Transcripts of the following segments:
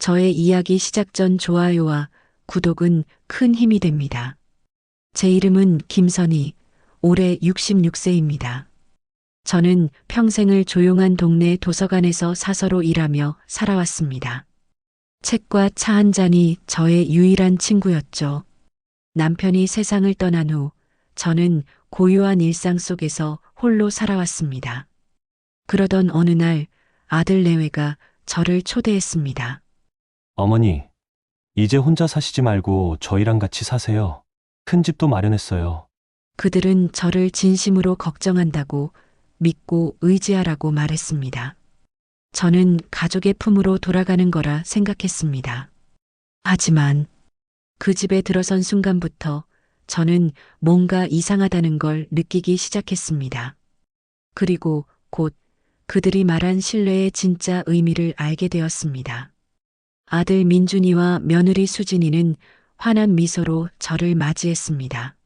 저의 이야기 시작 전 좋아요와 구독은 큰 힘이 됩니다. 제 이름은 김선희, 올해 66세입니다. 저는 평생을 조용한 동네 도서관에서 사서로 일하며 살아왔습니다. 책과 차 한 잔이 저의 유일한 친구였죠. 남편이 세상을 떠난 후 저는 고요한 일상 속에서 홀로 살아왔습니다. 그러던 어느 날 아들 내외가 저를 초대했습니다. 어머니, 이제 혼자 사시지 말고 저희랑 같이 사세요. 큰 집도 마련했어요. 그들은 저를 진심으로 걱정한다고 믿고 의지하라고 말했습니다. 저는 가족의 품으로 돌아가는 거라 생각했습니다. 하지만 그 집에 들어선 순간부터 저는 뭔가 이상하다는 걸 느끼기 시작했습니다. 그리고 곧 그들이 말한 신뢰의 진짜 의미를 알게 되었습니다. 아들 민준이와 며느리 수진이는 환한 미소로 저를 맞이했습니다.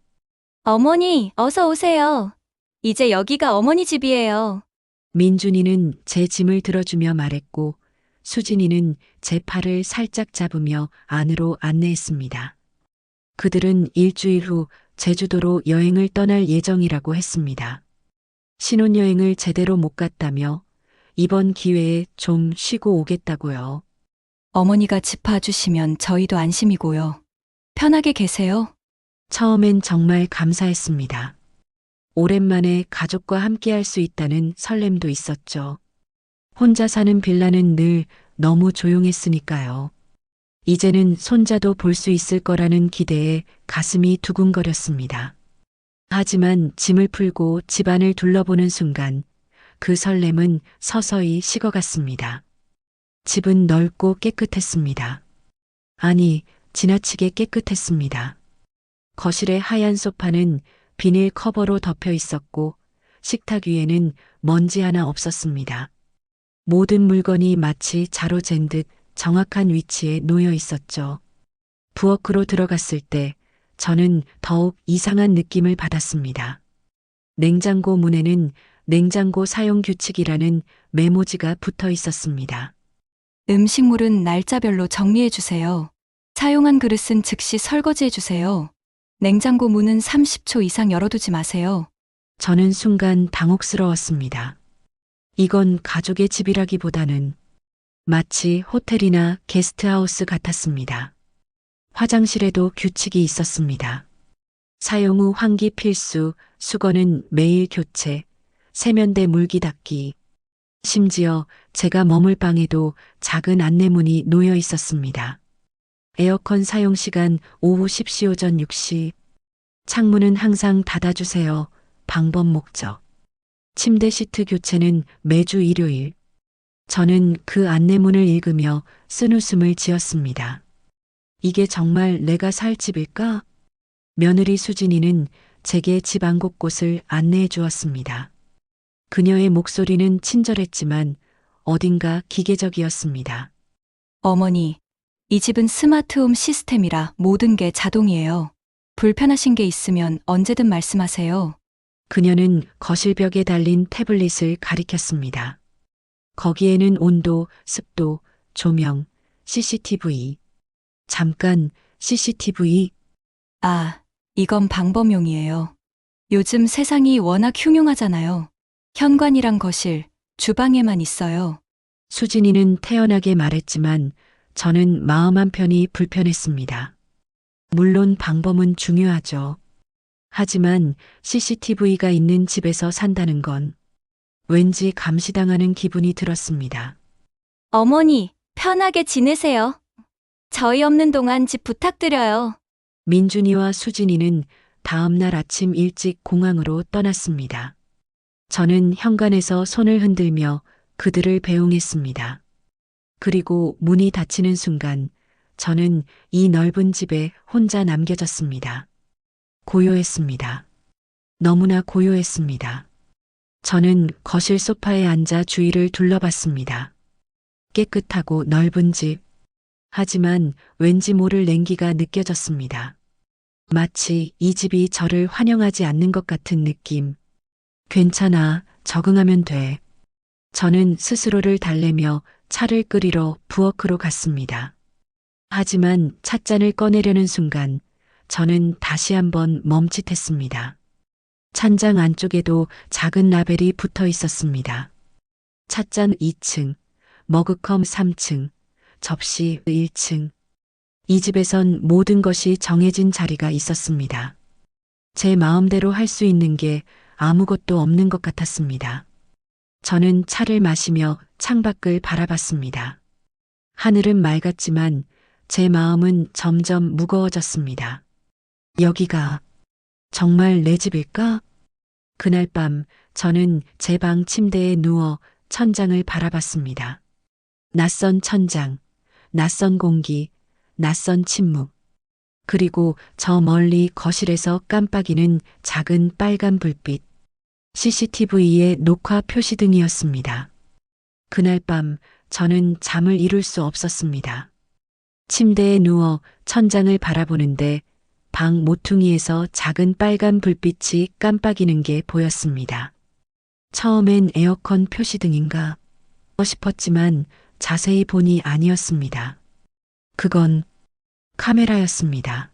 어머니, 어서 오세요. 이제 여기가 어머니 집이에요. 민준이는 제 짐을 들어주며 말했고 수진이는 제 팔을 살짝 잡으며 안으로 안내했습니다. 그들은 일주일 후 제주도로 여행을 떠날 예정이라고 했습니다. 신혼여행을 제대로 못 갔다며 이번 기회에 좀 쉬고 오겠다고요. 어머니가 집 봐주시면 저희도 안심이고요. 편하게 계세요. 처음엔 정말 감사했습니다. 오랜만에 가족과 함께 할 수 있다는 설렘도 있었죠. 혼자 사는 빌라는 늘 너무 조용했으니까요. 이제는 손자도 볼 수 있을 거라는 기대에 가슴이 두근거렸습니다. 하지만 짐을 풀고 집안을 둘러보는 순간 그 설렘은 서서히 식어갔습니다. 집은 넓고 깨끗했습니다. 아니, 지나치게 깨끗했습니다. 거실의 하얀 소파는 비닐 커버로 덮여 있었고 식탁 위에는 먼지 하나 없었습니다. 모든 물건이 마치 자로 잰 듯 정확한 위치에 놓여 있었죠. 부엌으로 들어갔을 때 저는 더욱 이상한 느낌을 받았습니다. 냉장고 문에는 냉장고 사용 규칙이라는 메모지가 붙어 있었습니다. 음식물은 날짜별로 정리해 주세요. 사용한 그릇은 즉시 설거지해 주세요. 냉장고 문은 30초 이상 열어두지 마세요. 저는 순간 당혹스러웠습니다. 이건 가족의 집이라기보다는 마치 호텔이나 게스트하우스 같았습니다. 화장실에도 규칙이 있었습니다. 사용 후 환기 필수, 수건은 매일 교체, 세면대 물기 닦기. 심지어 제가 머물 방에도 작은 안내문이 놓여 있었습니다. 에어컨 사용 시간 오후 10시 오전 6시. 창문은 항상 닫아주세요. 방법 목적. 침대 시트 교체는 매주 일요일. 저는 그 안내문을 읽으며 쓴웃음을 지었습니다. 이게 정말 내가 살 집일까? 며느리 수진이는 제게 집 안 곳곳을 안내해 주었습니다. 그녀의 목소리는 친절했지만 어딘가 기계적이었습니다. 어머니, 이 집은 스마트홈 시스템이라 모든 게 자동이에요. 불편하신 게 있으면 언제든 말씀하세요. 그녀는 거실벽에 달린 태블릿을 가리켰습니다. 거기에는 온도, 습도, 조명, CCTV. 잠깐, CCTV. 아, 이건 방범용이에요. 요즘 세상이 워낙 흉흉하잖아요. 현관이랑 거실, 주방에만 있어요. 수진이는 태연하게 말했지만 저는 마음 한편이 불편했습니다. 물론 방범은 중요하죠. 하지만 CCTV가 있는 집에서 산다는 건 왠지 감시당하는 기분이 들었습니다. 어머니, 편하게 지내세요. 저희 없는 동안 집 부탁드려요. 민준이와 수진이는 다음 날 아침 일찍 공항으로 떠났습니다. 저는 현관에서 손을 흔들며 그들을 배웅했습니다. 그리고 문이 닫히는 순간 저는 이 넓은 집에 혼자 남겨졌습니다. 고요했습니다. 너무나 고요했습니다. 저는 거실 소파에 앉아 주위를 둘러봤습니다. 깨끗하고 넓은 집. 하지만 왠지 모를 냉기가 느껴졌습니다. 마치 이 집이 저를 환영하지 않는 것 같은 느낌. 괜찮아, 적응하면 돼. 저는 스스로를 달래며 차를 끓이러 부엌으로 갔습니다. 하지만 찻잔을 꺼내려는 순간 저는 다시 한번 멈칫했습니다. 찬장 안쪽에도 작은 라벨이 붙어 있었습니다. 찻잔 2층, 머그컵 3층, 접시 1층. 이 집에선 모든 것이 정해진 자리가 있었습니다. 제 마음대로 할 수 있는 게 아무것도 없는 것 같았습니다. 저는 차를 마시며 창밖을 바라봤습니다. 하늘은 맑았지만 제 마음은 점점 무거워졌습니다. 여기가 정말 내 집일까? 그날 밤 저는 제 방 침대에 누워 천장을 바라봤습니다. 낯선 천장, 낯선 공기, 낯선 침묵. 그리고 저 멀리 거실에서 깜빡이는 작은 빨간 불빛. CCTV의 녹화 표시등이었습니다. 그날 밤 저는 잠을 이룰 수 없었습니다. 침대에 누워 천장을 바라보는데 방 모퉁이에서 작은 빨간 불빛이 깜빡이는 게 보였습니다. 처음엔 에어컨 표시등인가 싶었지만 자세히 보니 아니었습니다. 그건 카메라였습니다.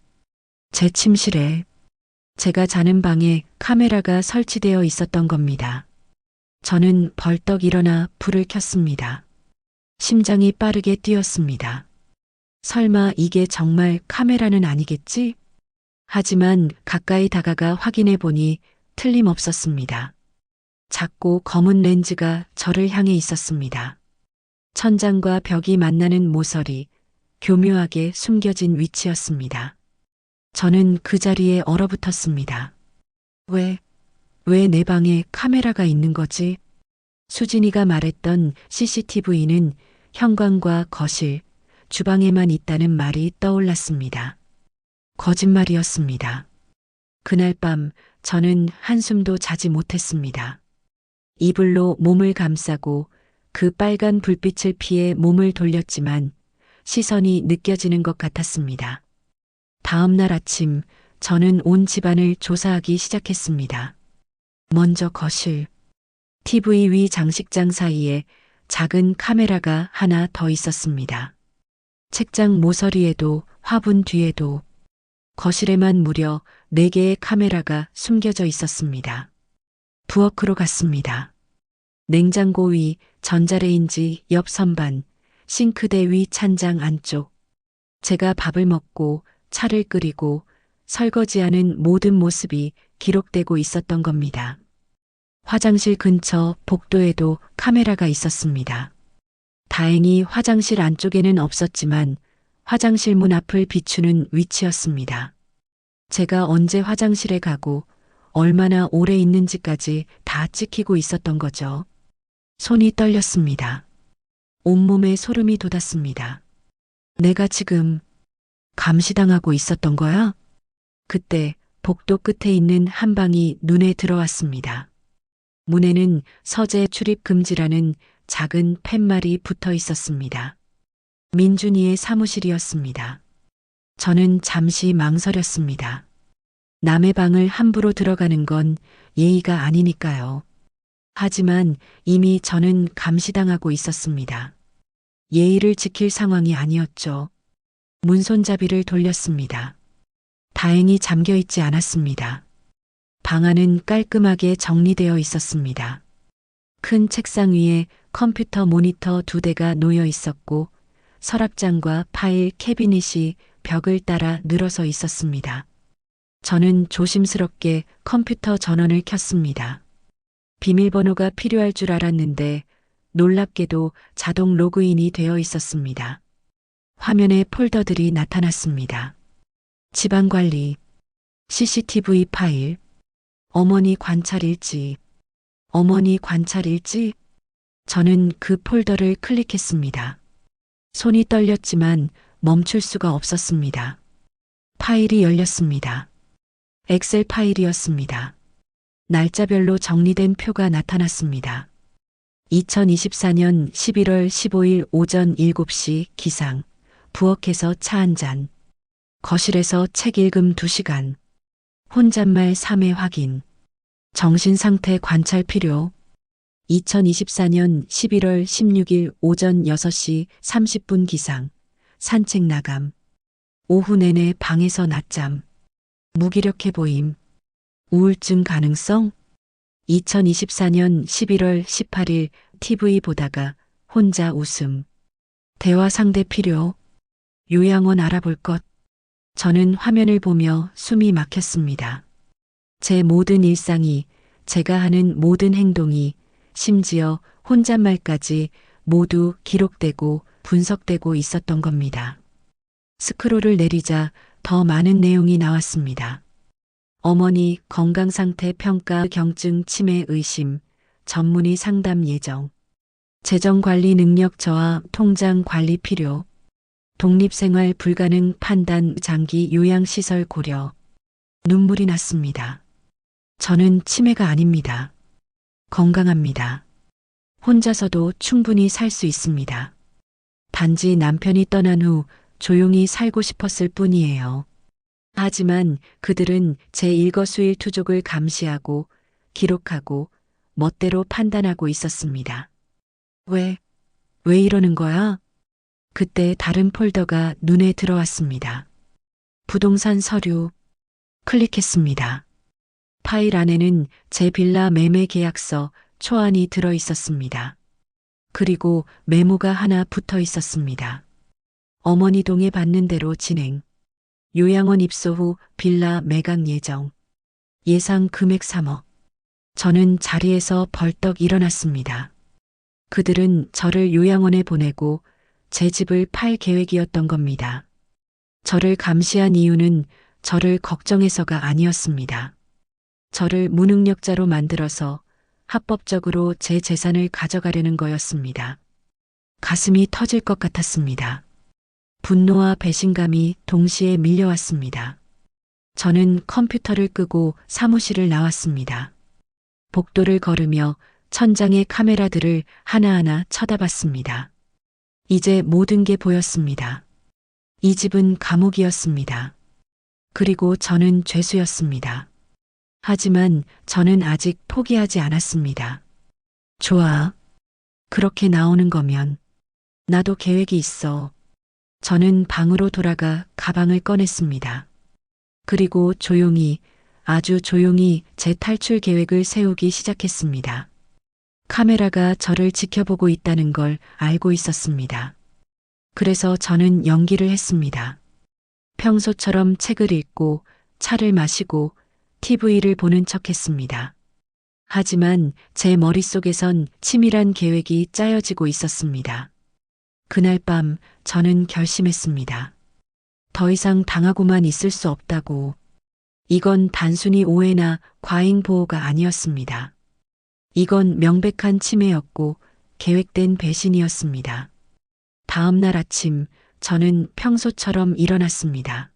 제 침실에 제가 자는 방에 카메라가 설치되어 있었던 겁니다. 저는 벌떡 일어나 불을 켰습니다. 심장이 빠르게 뛰었습니다. 설마 이게 정말 카메라는 아니겠지? 하지만 가까이 다가가 확인해 보니 틀림없었습니다. 작고 검은 렌즈가 저를 향해 있었습니다. 천장과 벽이 만나는 모서리, 교묘하게 숨겨진 위치였습니다. 저는 그 자리에 얼어붙었습니다. 왜 내 방에 카메라가 있는 거지? 수진이가 말했던 CCTV는 현관과 거실, 주방에만 있다는 말이 떠올랐습니다. 거짓말이었습니다. 그날 밤 저는 한숨도 자지 못했습니다. 이불로 몸을 감싸고 그 빨간 불빛을 피해 몸을 돌렸지만 시선이 느껴지는 것 같았습니다. 다음 날 아침 저는 온 집안을 조사하기 시작했습니다. 먼저 거실. TV 위 장식장 사이에 작은 카메라가 하나 더 있었습니다. 책장 모서리에도 화분 뒤에도 거실에만 무려 4개의 카메라가 숨겨져 있었습니다. 부엌으로 갔습니다. 냉장고 위, 전자레인지 옆 선반, 싱크대 위 찬장 안쪽. 제가 밥을 먹고 차를 끓이고 설거지하는 모든 모습이 기록되고 있었던 겁니다. 화장실 근처 복도에도 카메라가 있었습니다. 다행히 화장실 안쪽에는 없었지만 화장실 문 앞을 비추는 위치였습니다. 제가 언제 화장실에 가고 얼마나 오래 있는지까지 다 찍히고 있었던 거죠. 손이 떨렸습니다. 온몸에 소름이 돋았습니다. 내가 지금 감시당하고 있었던 거야? 그때 복도 끝에 있는 한 방이 눈에 들어왔습니다. 문에는 서재 출입 금지라는 작은 팻말이 붙어 있었습니다. 민준이의 사무실이었습니다. 저는 잠시 망설였습니다. 남의 방을 함부로 들어가는 건 예의가 아니니까요. 하지만 이미 저는 감시당하고 있었습니다. 예의를 지킬 상황이 아니었죠. 문손잡이를 돌렸습니다. 다행히 잠겨 있지 않았습니다. 방 안은 깔끔하게 정리되어 있었습니다. 큰 책상 위에 컴퓨터 모니터 2대가 놓여 있었고 서랍장과 파일 캐비닛이 벽을 따라 늘어서 있었습니다. 저는 조심스럽게 컴퓨터 전원을 켰습니다. 비밀번호가 필요할 줄 알았는데 놀랍게도 자동 로그인이 되어 있었습니다. 화면에 폴더들이 나타났습니다. 집안관리, CCTV 파일, 어머니 관찰일지, 어머니 관찰일지. 저는 그 폴더를 클릭했습니다. 손이 떨렸지만 멈출 수가 없었습니다. 파일이 열렸습니다. 엑셀 파일이었습니다. 날짜별로 정리된 표가 나타났습니다. 2024년 11월 15일 오전 7시 기상, 부엌에서 차 한 잔, 거실에서 책 읽음 2시간, 혼잣말 3회 확인, 정신상태 관찰 필요. 2024년 11월 16일 오전 6시 30분 기상. 산책 나감. 오후 내내 방에서 낮잠. 무기력해 보임. 우울증 가능성? 2024년 11월 18일 TV 보다가 혼자 웃음. 대화 상대 필요. 요양원 알아볼 것. 저는 화면을 보며 숨이 막혔습니다. 제 모든 일상이, 제가 하는 모든 행동이, 심지어 혼잣말까지 모두 기록되고 분석되고 있었던 겁니다. 스크롤을 내리자 더 많은 내용이 나왔습니다. 어머니 건강 상태 평가 경증 치매 의심, 전문의 상담 예정, 재정 관리 능력 저하 통장 관리 필요, 독립생활 불가능 판단 장기 요양시설 고려. 눈물이 났습니다. 저는 치매가 아닙니다. 건강합니다. 혼자서도 충분히 살 수 있습니다. 단지 남편이 떠난 후 조용히 살고 싶었을 뿐이에요. 하지만 그들은 제 일거수일투족을 감시하고 기록하고 멋대로 판단하고 있었습니다. 왜 이러는 거야? 그때 다른 폴더가 눈에 들어왔습니다. 부동산 서류. 클릭했습니다. 파일 안에는 제 빌라 매매 계약서 초안이 들어 있었습니다. 그리고 메모가 하나 붙어 있었습니다. 어머니 동에 받는 대로 진행. 요양원 입소 후 빌라 매각 예정. 예상 금액 3억. 저는 자리에서 벌떡 일어났습니다. 그들은 저를 요양원에 보내고 제 집을 팔 계획이었던 겁니다. 저를 감시한 이유는 저를 걱정해서가 아니었습니다. 저를 무능력자로 만들어서 합법적으로 제 재산을 가져가려는 거였습니다. 가슴이 터질 것 같았습니다. 분노와 배신감이 동시에 밀려왔습니다. 저는 컴퓨터를 끄고 사무실을 나왔습니다. 복도를 걸으며 천장의 카메라들을 하나하나 쳐다봤습니다. 이제 모든 게 보였습니다. 이 집은 감옥이었습니다. 그리고 저는 죄수였습니다. 하지만 저는 아직 포기하지 않았습니다. 좋아. 그렇게 나오는 거면 나도 계획이 있어. 저는 방으로 돌아가 가방을 꺼냈습니다. 그리고 조용히, 아주 조용히 제 탈출 계획을 세우기 시작했습니다. 카메라가 저를 지켜보고 있다는 걸 알고 있었습니다. 그래서 저는 연기를 했습니다. 평소처럼 책을 읽고 차를 마시고 TV를 보는 척 했습니다. 하지만 제 머릿속에선 치밀한 계획이 짜여지고 있었습니다. 그날 밤 저는 결심했습니다. 더 이상 당하고만 있을 수 없다고. 이건 단순히 오해나 과잉 보호가 아니었습니다. 이건 명백한 침해였고 계획된 배신이었습니다. 다음 날 아침 저는 평소처럼 일어났습니다.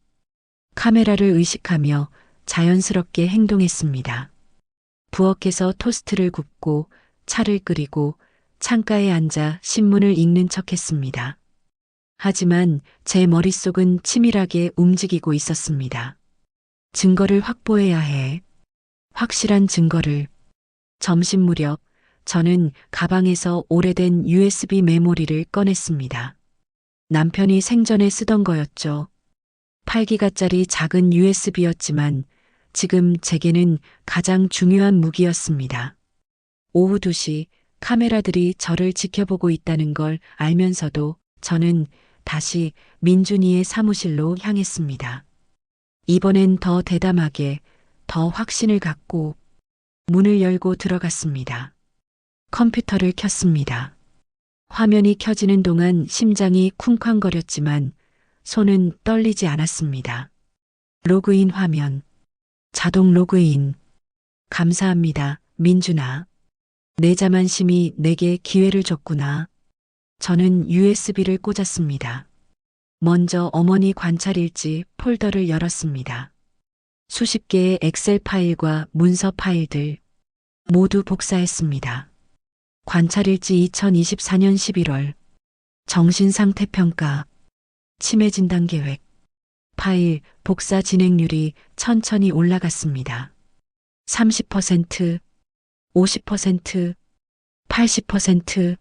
카메라를 의식하며 자연스럽게 행동했습니다. 부엌에서 토스트를 굽고 차를 끓이고 창가에 앉아 신문을 읽는 척했습니다. 하지만 제 머릿속은 치밀하게 움직이고 있었습니다. 증거를 확보해야 해. 확실한 증거를. 점심 무렵 저는 가방에서 오래된 USB 메모리를 꺼냈습니다. 남편이 생전에 쓰던 거였죠. 8기가짜리 작은 USB였지만 지금 제게는 가장 중요한 무기였습니다. 오후 2시 카메라들이 저를 지켜보고 있다는 걸 알면서도 저는 다시 민준이의 사무실로 향했습니다. 이번엔 더 대담하게, 더 확신을 갖고 문을 열고 들어갔습니다. 컴퓨터를 켰습니다. 화면이 켜지는 동안 심장이 쿵쾅거렸지만 손은 떨리지 않았습니다. 로그인 화면. 자동 로그인. 감사합니다, 민준아. 내 자만심이 내게 기회를 줬구나. 저는 USB를 꽂았습니다. 먼저 어머니 관찰일지 폴더를 열었습니다. 수십 개의 엑셀 파일과 문서 파일들 모두 복사했습니다. 관찰일지 2024년 11월. 정신상태평가. 치매 진단 계획. 파일 복사 진행률이 천천히 올라갔습니다. 30%, 50%, 80%.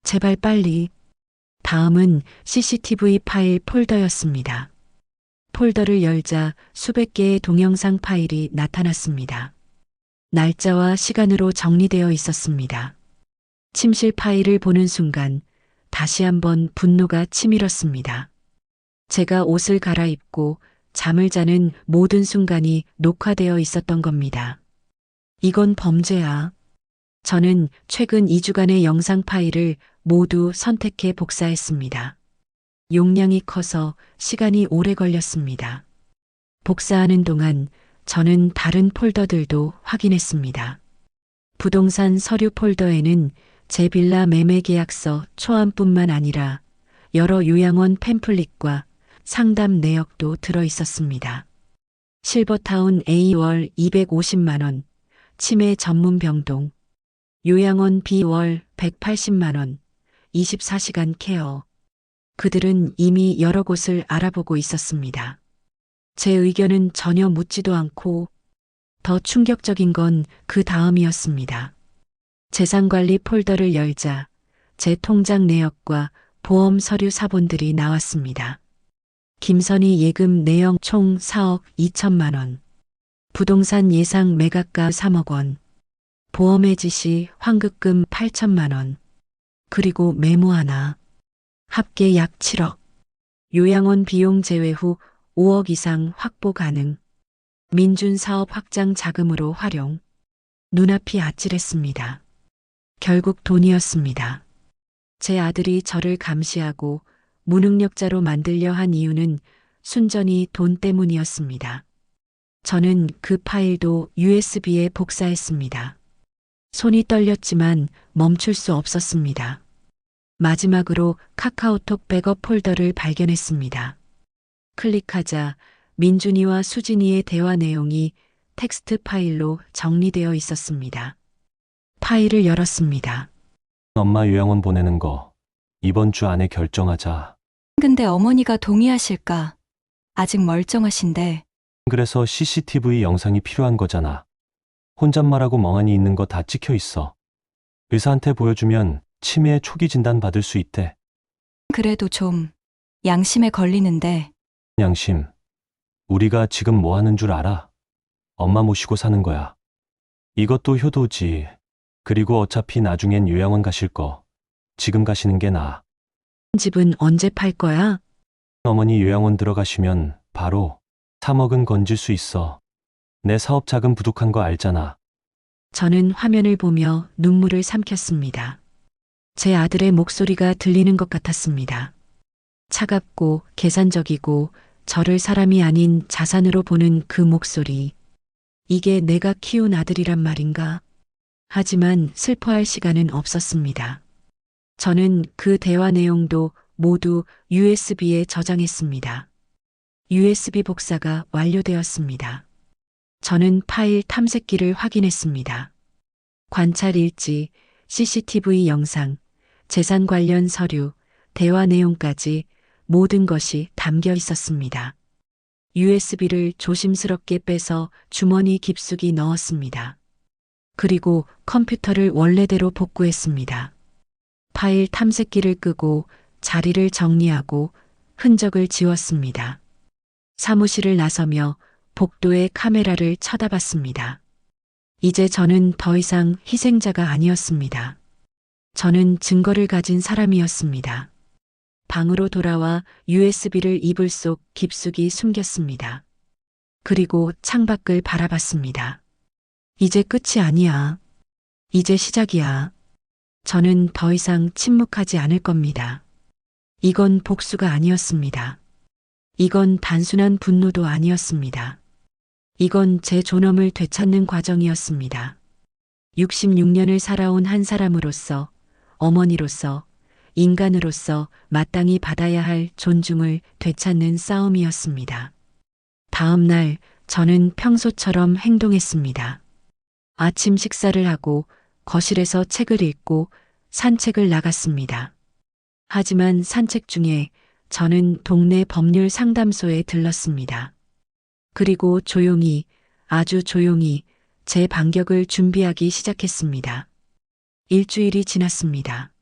제발 빨리. 다음은 CCTV 파일 폴더였습니다. 폴더를 열자 수백 개의 동영상 파일이 나타났습니다. 날짜와 시간으로 정리되어 있었습니다. 침실 파일을 보는 순간 다시 한번 분노가 치밀었습니다. 제가 옷을 갈아입고 잠을 자는 모든 순간이 녹화되어 있었던 겁니다. 이건 범죄야. 저는 최근 2주간의 영상 파일을 모두 선택해 복사했습니다. 용량이 커서 시간이 오래 걸렸습니다. 복사하는 동안 저는 다른 폴더들도 확인했습니다. 부동산 서류 폴더에는 제 빌라 매매 계약서 초안뿐만 아니라 여러 요양원 팸플릿과 상담 내역도 들어 있었습니다. 실버타운 A월 250만 원, 치매 전문 병동, 요양원 B월 180만 원, 24시간 케어. 그들은 이미 여러 곳을 알아보고 있었습니다. 제 의견은 전혀 묻지도 않고 더 충격적인 건 그 다음이었습니다. 재산관리 폴더를 열자 제 통장 내역과 보험 서류 사본들이 나왔습니다. 김선희 예금 내역 총 4억 2천만 원, 부동산 예상 매각가 3억 원, 보험의 지시 환급금 8천만 원, 그리고 메모 하나. 합계 약 7억. 요양원 비용 제외 후 5억 이상 확보 가능. 민준 사업 확장 자금으로 활용. 눈앞이 아찔했습니다. 결국 돈이었습니다. 제 아들이 저를 감시하고 무능력자로 만들려 한 이유는 순전히 돈 때문이었습니다. 저는 그 파일도 USB에 복사했습니다. 손이 떨렸지만 멈출 수 없었습니다. 마지막으로 카카오톡 백업 폴더를 발견했습니다. 클릭하자 민준이와 수진이의 대화 내용이 텍스트 파일로 정리되어 있었습니다. 파일을 열었습니다. 엄마 요양원 보내는 거 이번 주 안에 결정하자. 근데 어머니가 동의하실까? 아직 멀쩡하신데. 그래서 CCTV 영상이 필요한 거잖아. 혼잣말하고 멍하니 있는 거 다 찍혀 있어. 의사한테 보여주면 치매 초기 진단 받을 수 있대. 그래도 좀 양심에 걸리는데. 양심. 우리가 지금 뭐 하는 줄 알아? 엄마 모시고 사는 거야. 이것도 효도지. 그리고 어차피 나중엔 요양원 가실 거. 지금 가시는 게 나아. 집은 언제 팔 거야? 어머니 요양원 들어가시면 바로 3억은 건질 수 있어. 내 사업 자금 부족한 거 알잖아. 저는 화면을 보며 눈물을 삼켰습니다. 제 아들의 목소리가 들리는 것 같았습니다. 차갑고 계산적이고 저를 사람이 아닌 자산으로 보는 그 목소리. 이게 내가 키운 아들이란 말인가? 하지만 슬퍼할 시간은 없었습니다. 저는 그 대화 내용도 모두 USB에 저장했습니다. USB 복사가 완료되었습니다. 저는 파일 탐색기를 확인했습니다. 관찰 일지, CCTV 영상, 재산 관련 서류, 대화 내용까지 모든 것이 담겨 있었습니다. USB를 조심스럽게 빼서 주머니 깊숙이 넣었습니다. 그리고 컴퓨터를 원래대로 복구했습니다. 파일 탐색기를 끄고 자리를 정리하고 흔적을 지웠습니다. 사무실을 나서며 복도의 카메라를 쳐다봤습니다. 이제 저는 더 이상 희생자가 아니었습니다. 저는 증거를 가진 사람이었습니다. 방으로 돌아와 USB를 이불 속 깊숙이 숨겼습니다. 그리고 창밖을 바라봤습니다. 이제 끝이 아니야. 이제 시작이야. 저는 더 이상 침묵하지 않을 겁니다. 이건 복수가 아니었습니다. 이건 단순한 분노도 아니었습니다. 이건 제 존엄을 되찾는 과정이었습니다. 66년을 살아온 한 사람으로서, 어머니로서, 인간으로서 마땅히 받아야 할 존중을 되찾는 싸움이었습니다. 다음 날 저는 평소처럼 행동했습니다. 아침 식사를 하고 거실에서 책을 읽고 산책을 나갔습니다. 하지만 산책 중에 저는 동네 법률 상담소에 들렀습니다. 그리고 조용히, 아주 조용히 제 반격을 준비하기 시작했습니다. 일주일이 지났습니다.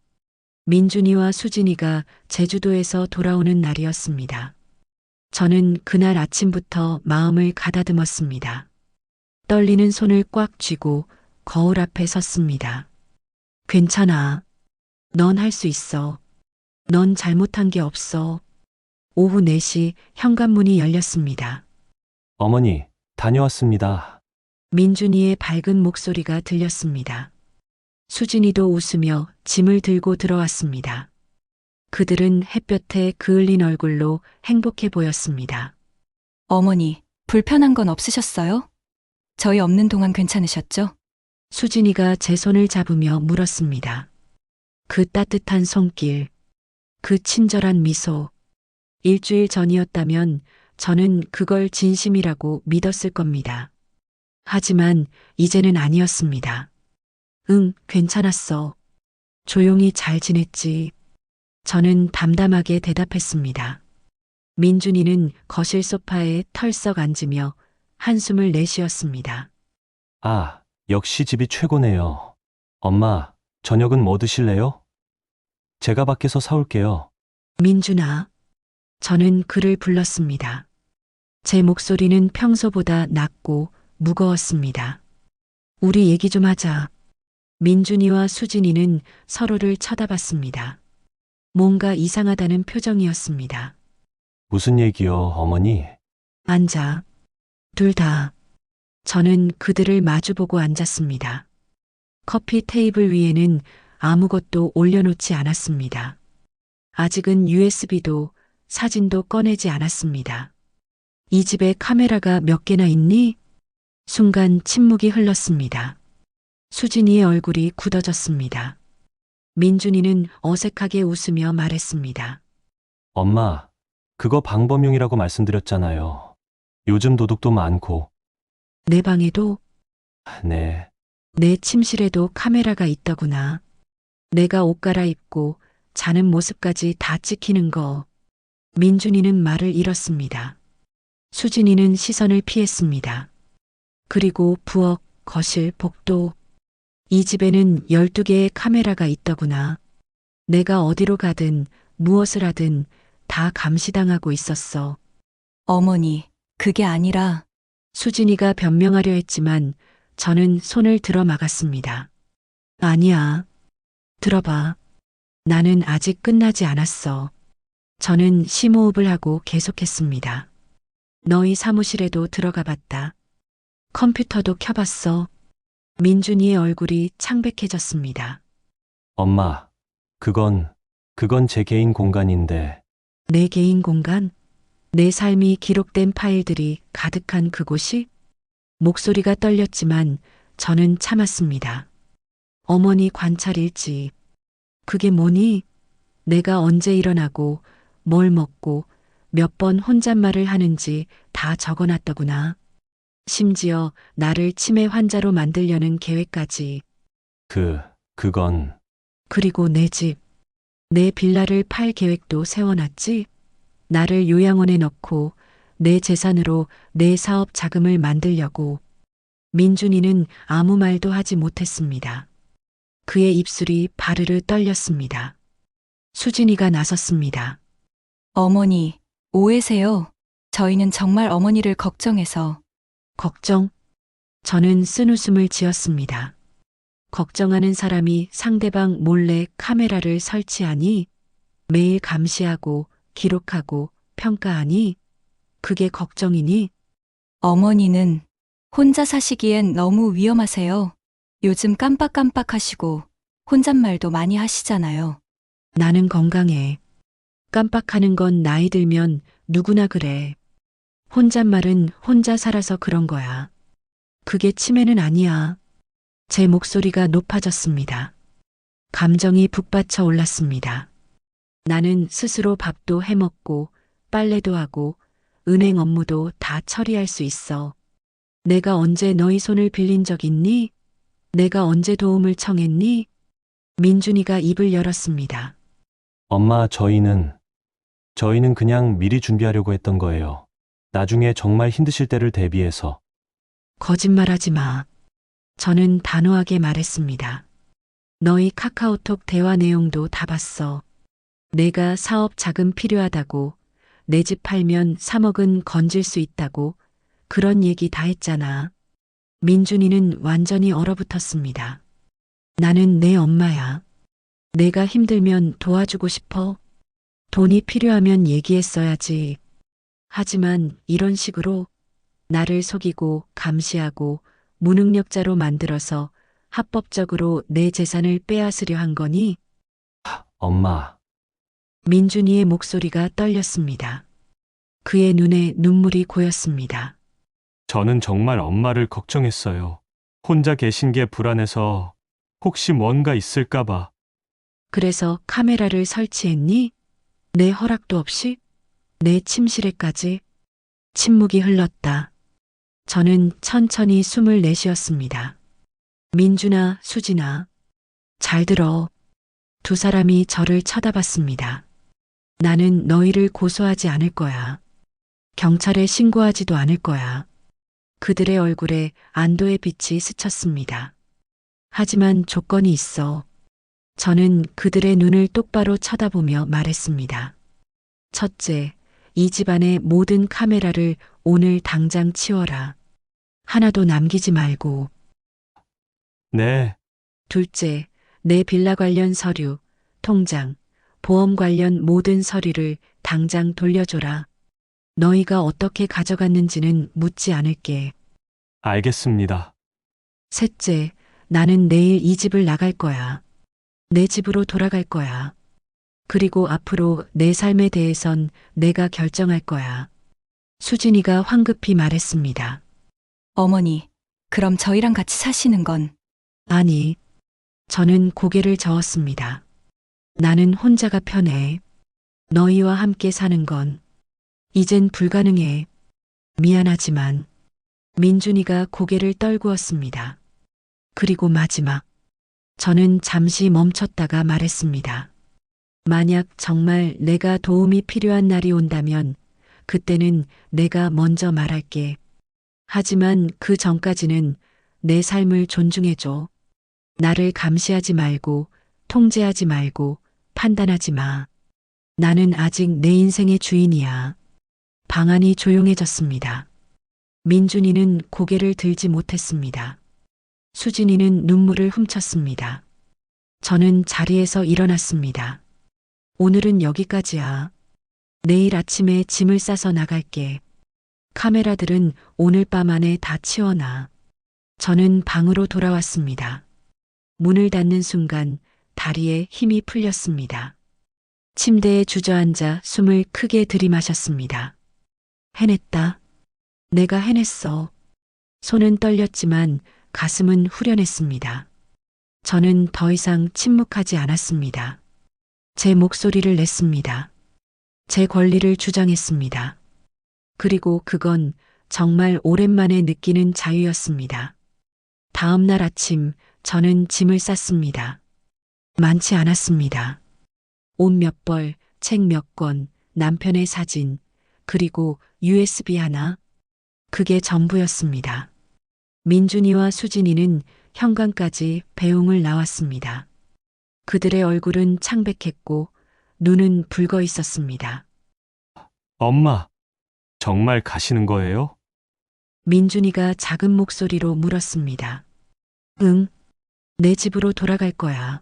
민준이와 수진이가 제주도에서 돌아오는 날이었습니다. 저는 그날 아침부터 마음을 가다듬었습니다. 떨리는 손을 꽉 쥐고 거울 앞에 섰습니다. 괜찮아. 넌 할 수 있어. 넌 잘못한 게 없어. 오후 4시 현관문이 열렸습니다. 어머니, 다녀왔습니다. 민준이의 밝은 목소리가 들렸습니다. 수진이도 웃으며 짐을 들고 들어왔습니다. 그들은 햇볕에 그을린 얼굴로 행복해 보였습니다. 어머니, 불편한 건 없으셨어요? 저희 없는 동안 괜찮으셨죠? 수진이가 제 손을 잡으며 물었습니다. 그 따뜻한 손길, 그 친절한 미소. 일주일 전이었다면 저는 그걸 진심이라고 믿었을 겁니다. 하지만 이제는 아니었습니다. 응, 괜찮았어. 조용히 잘 지냈지. 저는 담담하게 대답했습니다. 민준이는 거실 소파에 털썩 앉으며 한숨을 내쉬었습니다. 아, 역시 집이 최고네요. 엄마, 저녁은 뭐 드실래요? 제가 밖에서 사올게요. 민준아. 저는 그를 불렀습니다. 제 목소리는 평소보다 낮고 무거웠습니다. 우리 얘기 좀 하자. 민준이와 수진이는 서로를 쳐다봤습니다. 뭔가 이상하다는 표정이었습니다. 무슨 얘기요, 어머니? 앉아. 둘 다. 저는 그들을 마주보고 앉았습니다. 커피 테이블 위에는 아무것도 올려놓지 않았습니다. 아직은 USB도 사진도 꺼내지 않았습니다. 이 집에 카메라가 몇 개나 있니? 순간 침묵이 흘렀습니다. 수진이의 얼굴이 굳어졌습니다. 민준이는 어색하게 웃으며 말했습니다. 엄마, 그거 방범용이라고 말씀드렸잖아요. 요즘 도둑도 많고. 내 방에도, 네, 내 침실에도 카메라가 있더구나. 내가 옷 갈아입고 자는 모습까지 다 찍히는 거. 민준이는 말을 잃었습니다. 수진이는 시선을 피했습니다. 그리고 부엌, 거실, 복도. 이 집에는 12개의 카메라가 있더구나. 내가 어디로 가든 무엇을 하든 다 감시당하고 있었어. 어머니, 그게 아니라 수진이가 변명하려 했지만 저는 손을 들어 막았습니다. 아니야. 들어봐. 나는 아직 끝나지 않았어. 저는 심호흡을 하고 계속했습니다. 너희 사무실에도 들어가 봤다. 컴퓨터도 켜봤어. 민준이의 얼굴이 창백해졌습니다. 엄마, 그건 제 개인 공간인데. 내 개인 공간? 내 삶이 기록된 파일들이 가득한 그곳이? 목소리가 떨렸지만 저는 참았습니다. 어머니 관찰 일지. 그게 뭐니? 내가 언제 일어나고 뭘 먹고 몇 번 혼잣말을 하는지 다 적어놨더구나. 심지어 나를 치매 환자로 만들려는 계획까지. 그건 그리고 내 집, 내 빌라를 팔 계획도 세워놨지? 나를 요양원에 넣고 내 재산으로 내 사업 자금을 만들려고. 민준이는 아무 말도 하지 못했습니다. 그의 입술이 바르르 떨렸습니다. 수진이가 나섰습니다. 어머니, 오해세요. 저희는 정말 어머니를 걱정해서. 걱정? 저는 쓴웃음을 지었습니다. 걱정하는 사람이 상대방 몰래 카메라를 설치하니, 매일 감시하고 기록하고 평가하니, 그게 걱정이니? 어머니는 혼자 사시기엔 너무 위험하세요. 요즘 깜빡깜빡 하시고 혼잣말도 많이 하시잖아요. 나는 건강해. 깜빡하는 건 나이 들면 누구나 그래. 혼잣말은 혼자 살아서 그런 거야. 그게 치매는 아니야. 제 목소리가 높아졌습니다. 감정이 북받쳐 올랐습니다. 나는 스스로 밥도 해먹고 빨래도 하고 은행 업무도 다 처리할 수 있어. 내가 언제 너희 손을 빌린 적 있니? 내가 언제 도움을 청했니? 민준이가 입을 열었습니다. 엄마, 저희는 그냥 미리 준비하려고 했던 거예요. 나중에 정말 힘드실 때를 대비해서. 거짓말하지 마. 저는 단호하게 말했습니다. 너희 카카오톡 대화 내용도 다 봤어. 내가 사업 자금 필요하다고, 내 집 팔면 3억은 건질 수 있다고, 그런 얘기 다 했잖아. 민준이는 완전히 얼어붙었습니다. 나는 내 엄마야. 내가 힘들면 도와주고 싶어. 돈이 필요하면 얘기했어야지. 하지만 이런 식으로 나를 속이고 감시하고 무능력자로 만들어서 합법적으로 내 재산을 빼앗으려 한 거니? 엄마, 민준이의 목소리가 떨렸습니다. 그의 눈에 눈물이 고였습니다. 저는 정말 엄마를 걱정했어요. 혼자 계신 게 불안해서 혹시 뭔가 있을까봐. 그래서 카메라를 설치했니? 내 허락도 없이? 내 침실에까지? 침묵이 흘렀다. 저는 천천히 숨을 내쉬었습니다. 민준아, 수진아, 잘 들어. 두 사람이 저를 쳐다봤습니다. 나는 너희를 고소하지 않을 거야. 경찰에 신고하지도 않을 거야. 그들의 얼굴에 안도의 빛이 스쳤습니다. 하지만 조건이 있어. 저는 그들의 눈을 똑바로 쳐다보며 말했습니다. 첫째, 이 집안의 모든 카메라를 오늘 당장 치워라. 하나도 남기지 말고. 네, 둘째, 내 빌라 관련 서류, 통장, 보험 관련 모든 서류를 당장 돌려줘라. 너희가 어떻게 가져갔는지는 묻지 않을게. 알겠습니다. 셋째, 나는 내일 이 집을 나갈 거야. 내 집으로 돌아갈 거야. 그리고 앞으로 내 삶에 대해선 내가 결정할 거야. 수진이가 황급히 말했습니다. 어머니, 그럼 저희랑 같이 사시는 건 아니, 저는 고개를 저었습니다. 나는 혼자가 편해. 너희와 함께 사는 건 이젠 불가능해. 미안하지만 민준이가 고개를 떨구었습니다. 그리고 마지막, 저는 잠시 멈췄다가 말했습니다. 만약 정말 내가 도움이 필요한 날이 온다면 그때는 내가 먼저 말할게. 하지만 그 전까지는 내 삶을 존중해줘. 나를 감시하지 말고, 통제하지 말고, 판단하지 마. 나는 아직 내 인생의 주인이야. 방안이 조용해졌습니다. 민준이는 고개를 들지 못했습니다. 수진이는 눈물을 훔쳤습니다. 저는 자리에서 일어났습니다. 오늘은 여기까지야. 내일 아침에 짐을 싸서 나갈게. 카메라들은 오늘 밤 안에 다 치워놔. 저는 방으로 돌아왔습니다. 문을 닫는 순간 다리에 힘이 풀렸습니다. 침대에 주저앉아 숨을 크게 들이마셨습니다. 해냈다. 내가 해냈어. 손은 떨렸지만 가슴은 후련했습니다. 저는 더 이상 침묵하지 않았습니다. 제 목소리를 냈습니다. 제 권리를 주장했습니다. 그리고 그건 정말 오랜만에 느끼는 자유였습니다. 다음 날 아침 저는 짐을 쌌습니다. 많지 않았습니다. 옷 몇 벌, 책 몇 권, 남편의 사진, 그리고 USB 하나. 그게 전부였습니다. 민준이와 수진이는 현관까지 배웅을 나왔습니다. 그들의 얼굴은 창백했고 눈은 붉어 있었습니다. 엄마, 정말 가시는 거예요? 민준이가 작은 목소리로 물었습니다. 응, 내 집으로 돌아갈 거야.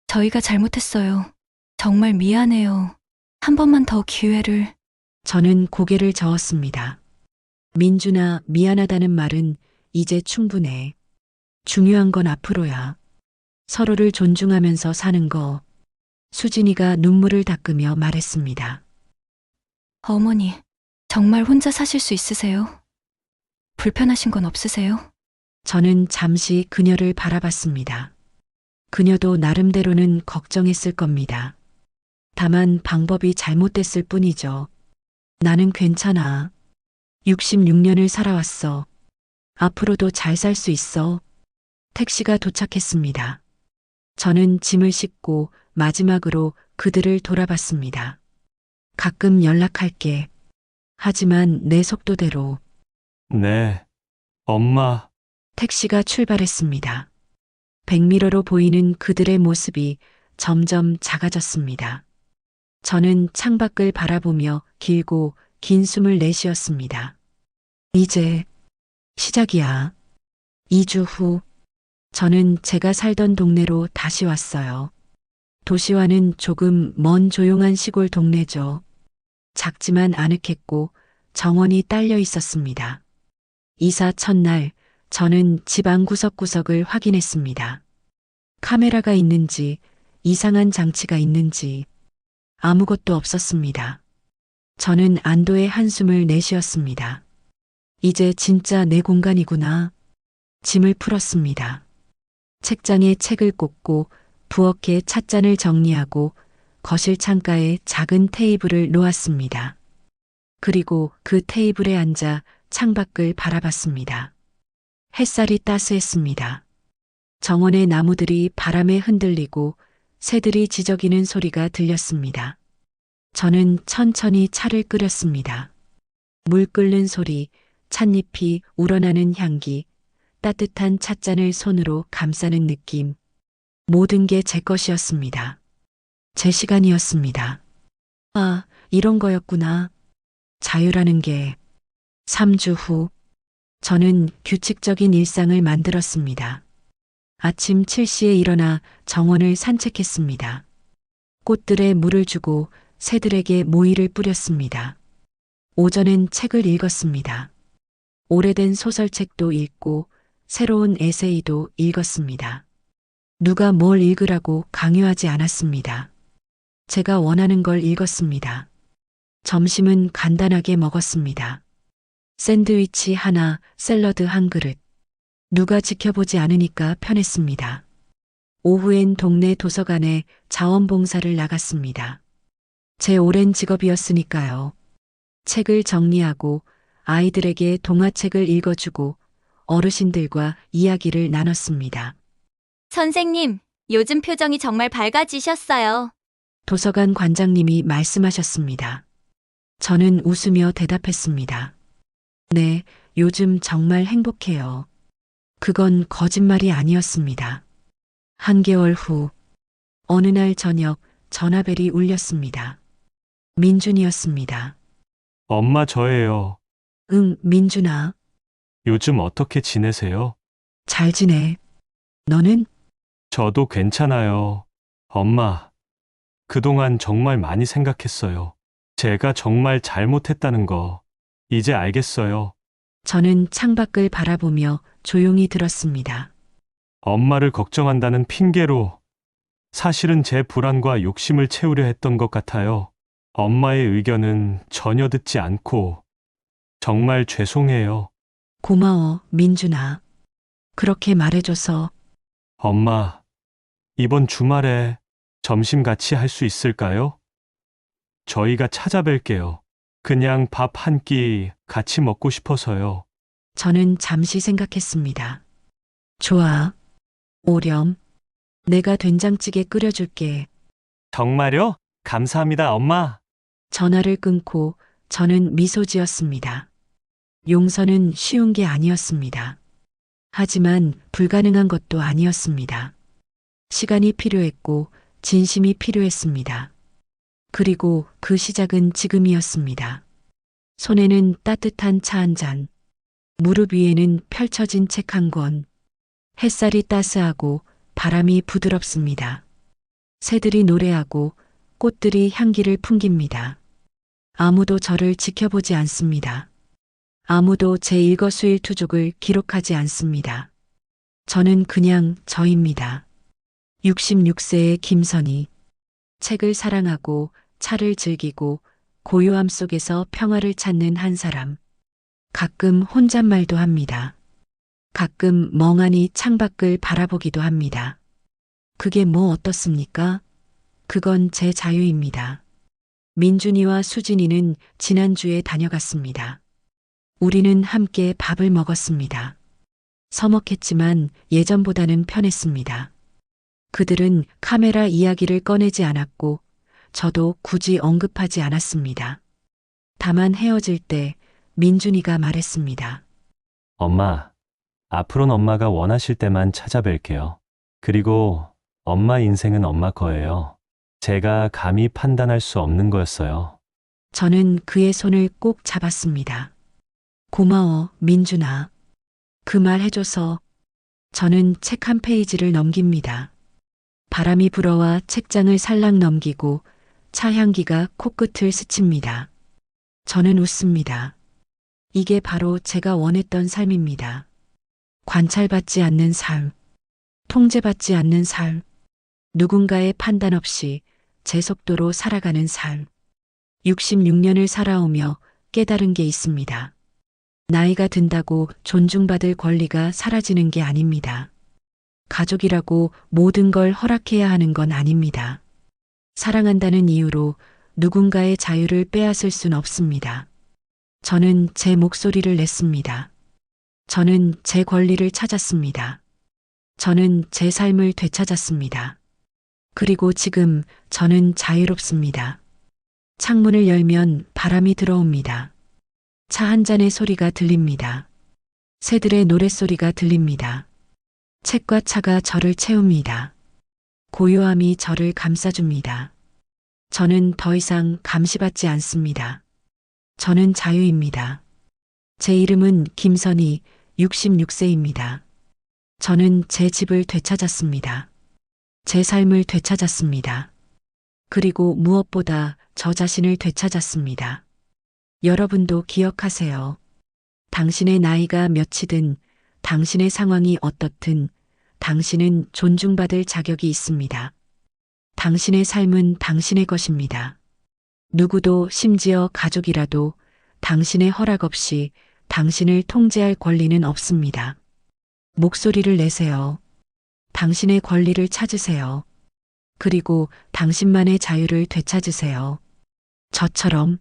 저희가 잘못했어요. 정말 미안해요. 한 번만 더 기회를. 저는 고개를 저었습니다. 민준아, 미안하다는 말은 이제 충분해. 중요한 건 앞으로야. 서로를 존중하면서 사는 거. 수진이가 눈물을 닦으며 말했습니다. 어머니, 정말 혼자 사실 수 있으세요? 불편하신 건 없으세요? 저는 잠시 그녀를 바라봤습니다. 그녀도 나름대로는 걱정했을 겁니다. 다만 방법이 잘못됐을 뿐이죠. 나는 괜찮아. 66년을 살아왔어. 앞으로도 잘 살 수 있어. 택시가 도착했습니다. 저는 짐을 싣고 마지막으로 그들을 돌아봤습니다. 가끔 연락할게. 하지만 내 속도대로. 네, 엄마. 택시가 출발했습니다. 백미러로 보이는 그들의 모습이 점점 작아졌습니다. 저는 창밖을 바라보며 길고 긴 숨을 내쉬었습니다. 이제 시작이야. 2주 후, 저는 제가 살던 동네로 다시 왔어요. 도시와는 조금 먼 조용한 시골 동네죠. 작지만 아늑했고 정원이 딸려 있었습니다. 이사 첫날, 저는 집안 구석구석을 확인했습니다. 카메라가 있는지, 이상한 장치가 있는지, 아무것도 없었습니다. 저는 안도의 한숨을 내쉬었습니다. 이제 진짜 내 공간이구나. 짐을 풀었습니다. 책장에 책을 꽂고 부엌에 찻잔을 정리하고 거실 창가에 작은 테이블을 놓았습니다. 그리고 그 테이블에 앉아 창밖을 바라봤습니다. 햇살이 따스했습니다. 정원의 나무들이 바람에 흔들리고 새들이 지저귀는 소리가 들렸습니다. 저는 천천히 차를 끓였습니다. 물 끓는 소리, 찻잎이 우러나는 향기, 따뜻한 찻잔을 손으로 감싸는 느낌. 모든 게 제 것이었습니다. 제 시간이었습니다. 아, 이런 거였구나. 자유라는 게. 3주 후, 저는 규칙적인 일상을 만들었습니다. 아침 7시에 일어나 정원을 산책했습니다. 꽃들에 물을 주고 새들에게 모이를 뿌렸습니다. 오전엔 책을 읽었습니다. 오래된 소설책도 읽고 새로운 에세이도 읽었습니다. 누가 뭘 읽으라고 강요하지 않았습니다. 제가 원하는 걸 읽었습니다. 점심은 간단하게 먹었습니다. 샌드위치 하나, 샐러드 한 그릇. 누가 지켜보지 않으니까 편했습니다. 오후엔 동네 도서관에 자원봉사를 나갔습니다. 제 오랜 직업이었으니까요. 책을 정리하고 아이들에게 동화책을 읽어주고 어르신들과 이야기를 나눴습니다. 선생님, 요즘 표정이 정말 밝아지셨어요. 도서관 관장님이 말씀하셨습니다. 저는 웃으며 대답했습니다. 네, 요즘 정말 행복해요. 그건 거짓말이 아니었습니다. 한개월 후, 어느 날 저녁 전화벨이 울렸습니다. 민준이었습니다. 엄마 저예요. 응, 민준아, 요즘 어떻게 지내세요? 잘 지내. 너는? 저도 괜찮아요. 엄마, 그동안 정말 많이 생각했어요. 제가 정말 잘못했다는 거, 이제 알겠어요. 저는 창밖을 바라보며 조용히 들었습니다. 엄마를 걱정한다는 핑계로 사실은 제 불안과 욕심을 채우려 했던 것 같아요. 엄마의 의견은 전혀 듣지 않고 정말 죄송해요. 고마워, 민준아. 그렇게 말해줘서. 엄마, 이번 주말에 점심 같이 할 수 있을까요? 저희가 찾아뵐게요. 그냥 밥 한 끼 같이 먹고 싶어서요. 저는 잠시 생각했습니다. 좋아. 오렴. 내가 된장찌개 끓여줄게. 정말요? 감사합니다, 엄마. 전화를 끊고 저는 미소 지었습니다. 용서는 쉬운 게 아니었습니다. 하지만 불가능한 것도 아니었습니다. 시간이 필요했고 진심이 필요했습니다. 그리고 그 시작은 지금이었습니다. 손에는 따뜻한 차 한 잔, 무릎 위에는 펼쳐진 책 한 권, 햇살이 따스하고 바람이 부드럽습니다. 새들이 노래하고 꽃들이 향기를 풍깁니다. 아무도 저를 지켜보지 않습니다. 아무도 제 일거수일투족을 기록하지 않습니다. 저는 그냥 저입니다. 66세의 김선희. 책을 사랑하고 차를 즐기고 고요함 속에서 평화를 찾는 한 사람. 가끔 혼잣말도 합니다. 가끔 멍하니 창밖을 바라보기도 합니다. 그게 뭐 어떻습니까? 그건 제 자유입니다. 민준이와 수진이는 지난주에 다녀갔습니다. 우리는 함께 밥을 먹었습니다. 서먹했지만 예전보다는 편했습니다. 그들은 카메라 이야기를 꺼내지 않았고 저도 굳이 언급하지 않았습니다. 다만 헤어질 때 민준이가 말했습니다. 엄마, 앞으로는 엄마가 원하실 때만 찾아뵐게요. 그리고 엄마 인생은 엄마 거예요. 제가 감히 판단할 수 없는 거였어요. 저는 그의 손을 꼭 잡았습니다. 고마워, 민준아. 그 말 해줘서 저는 책 한 페이지를 넘깁니다. 바람이 불어와 책장을 살랑 넘기고 차 향기가 코끝을 스칩니다. 저는 웃습니다. 이게 바로 제가 원했던 삶입니다. 관찰받지 않는 삶, 통제받지 않는 삶, 누군가의 판단 없이 제 속도로 살아가는 삶. 66년을 살아오며 깨달은 게 있습니다. 나이가 든다고 존중받을 권리가 사라지는 게 아닙니다. 가족이라고 모든 걸 허락해야 하는 건 아닙니다. 사랑한다는 이유로 누군가의 자유를 빼앗을 순 없습니다. 저는 제 목소리를 냈습니다. 저는 제 권리를 찾았습니다. 저는 제 삶을 되찾았습니다. 그리고 지금 저는 자유롭습니다. 창문을 열면 바람이 들어옵니다. 차 한 잔의 소리가 들립니다. 새들의 노랫소리가 들립니다. 책과 차가 저를 채웁니다. 고요함이 저를 감싸줍니다. 저는 더 이상 감시받지 않습니다. 저는 자유입니다. 제 이름은 김선희, 66세입니다. 저는 제 집을 되찾았습니다. 제 삶을 되찾았습니다. 그리고 무엇보다 저 자신을 되찾았습니다. 여러분도 기억하세요. 당신의 나이가 몇이든 당신의 상황이 어떻든 당신은 존중받을 자격이 있습니다. 당신의 삶은 당신의 것입니다. 누구도 심지어 가족이라도 당신의 허락 없이 당신을 통제할 권리는 없습니다. 목소리를 내세요. 당신의 권리를 찾으세요. 그리고 당신만의 자유를 되찾으세요. 저처럼.